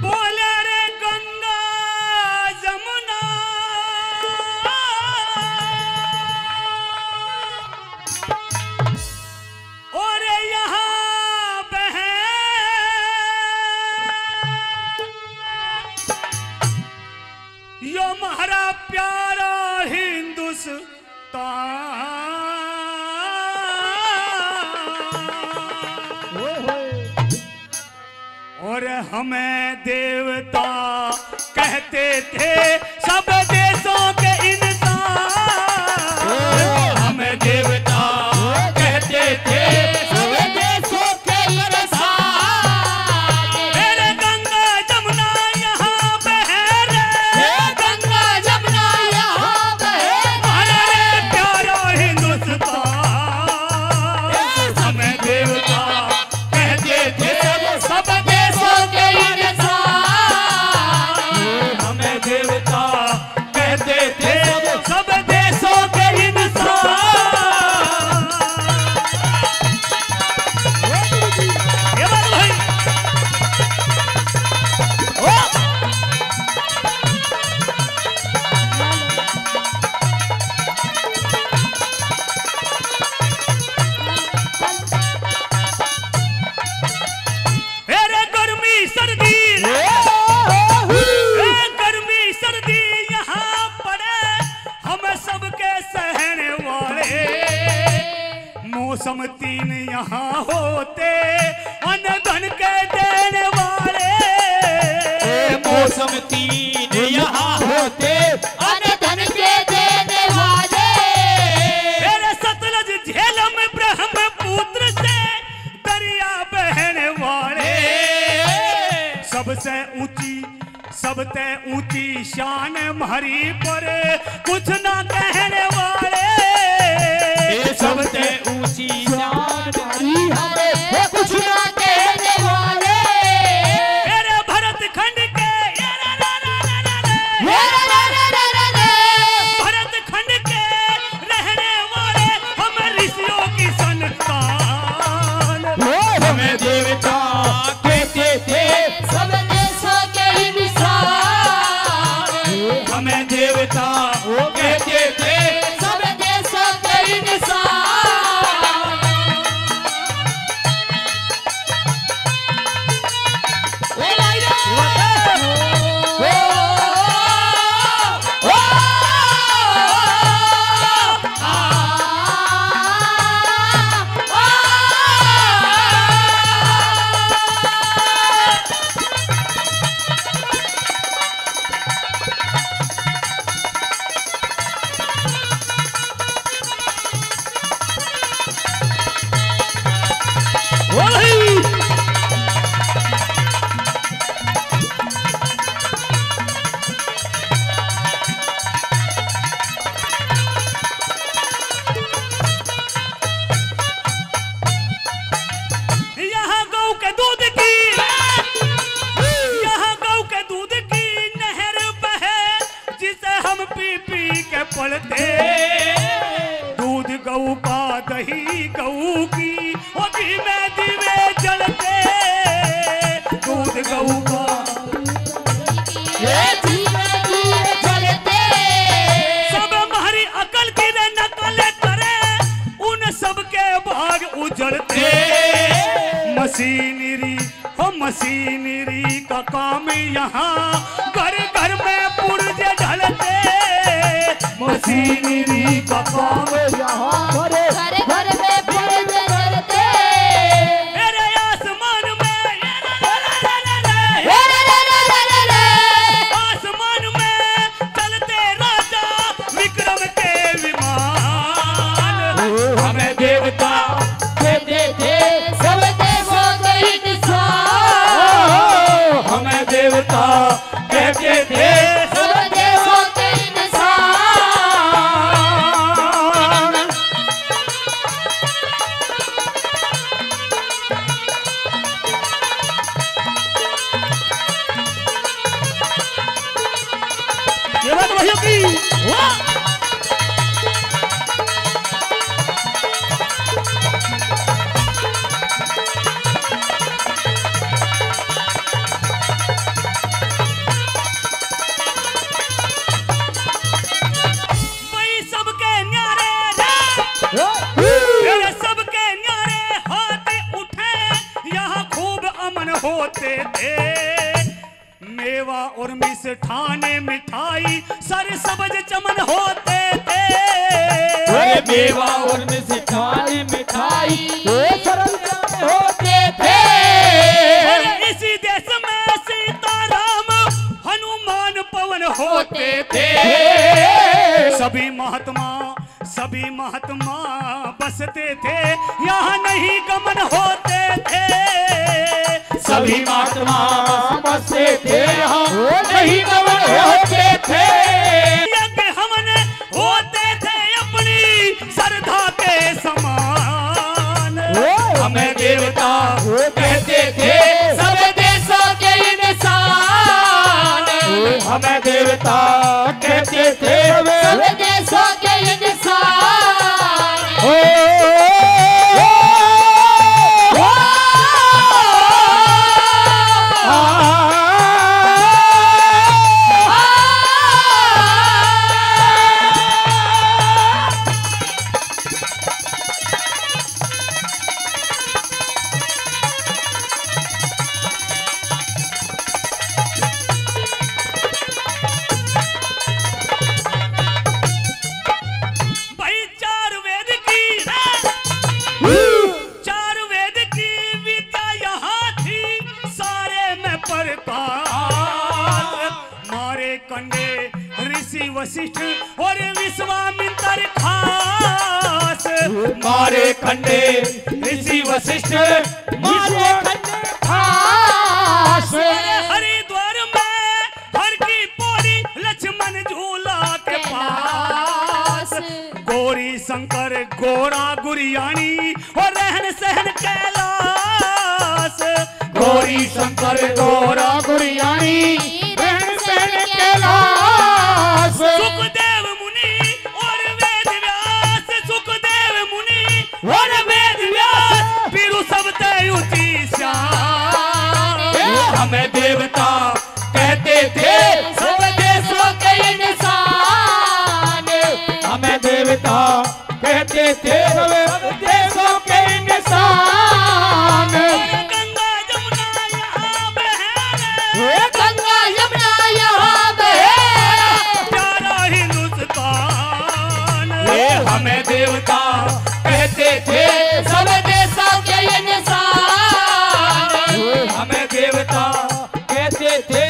बोले रे गंगा जमुना और यहाँ बहे यो हमारा प्यारा हिंदुस्तान और हमें देवता कहते थे सब देशों के इंसान। हमें देवता कहते थे सब देशों के इंसान। मेरे गंगा जमुना यहाँ बहे रे, गंगा जमुना यहाँ बहे हमारे प्यारा हिंदुस्तान। हमें देवता कहते थे सब देशों के इंसान। हमें देवता कहते थे सब देशों के इंसान। ये बात भाई मेरे गर्मी सर्दी गर्मी सर्दी यहाँ पड़े हम सबके सहने वाले। मौसम तीन यहाँ होते अन्न धन के देने वाले। मौसम तीन यहाँ होते अन्न धन के देने वाले। मेरे सतलज झेलम ब्रह्मपुत्र से दरिया बहने वाले। सबसे ऊंची शान हमारी पर कुछ ना कहने वाले। सबसे ऊंची शान हमारी है कुछ ना कहने वाले। मेरे भरत खंड के भरत खंड के रहने वाले हम ऋषियों की संतान। हमें देवता कहते थे सब देशों के इंसान। हमें देवता कहते थे सब देशों के इंसान। यहाँ गौ के दूध की नहर बहे जिसे हम पी पी के पलते। दूध गौ का दही गौ की वो घी में दीवे जलते। दूध गौ का सब हमारी अकल की नकल करे उन सबके भाग उजड़ते। मशीनरी का काम यहाँ घर घर में पुर्जे ढलते। मशीनरी का काम यहाँ घर घर में पुर्जे ढलते। मेरे आसमान में चलते राजा विक्रम के विमान। हमें देवता कहते थे सब देशों के इंसान। हमें देवता कहते थे सब देशों के इंसान। ये बात भैया की वाह। चमन होते थे। मेवा और मिष्ठाने मिठाई सर सबज चमन होते थे। मेवा और मिष्ठान मिठाई सरल होते थे। इसी देश में सीताराम हनुमान पवन होते थे। सभी महात्मा बसते थे, यहाँ नहीं गमन होते थे। सभी महात्मा बसते थे, यहाँ नहीं गमन होते थे। यज्ञ हमने होते थे अपनी श्रद्धा के समान। हमें देवता कहते थे सब देशों के इंसान। हमें देवता कहते थे सब देशों के वशिष्ठ और विश्वामित्र खास। मारे खंडे ऋषि वशिष्ठ मारे खंडे खास। हरिद्वार में हर की पौड़ी लक्ष्मण झूला के पास। गौरी शंकर गोरा गुरियानी और रहन सहन कैलाश। गौरी शंकर गोरा गुरियानी रहन सहन कैलाश। सुखदेव मुनि और वेद व्यास। सुखदेव मुनि और वेद व्यास पीरू सब तेयुति श्याम। हमें देवता कहते थे सब देशों के इंसान। हमें देवता कहते थे सब देशों के इंसान। गंगा जमुना यहाँ बहे। गंगा यमुना यहाँ बहे। प्यारा हिंदुस्तान। हमें देवता कहते थे सब देशों के इंसान। हमें देवता कहते थे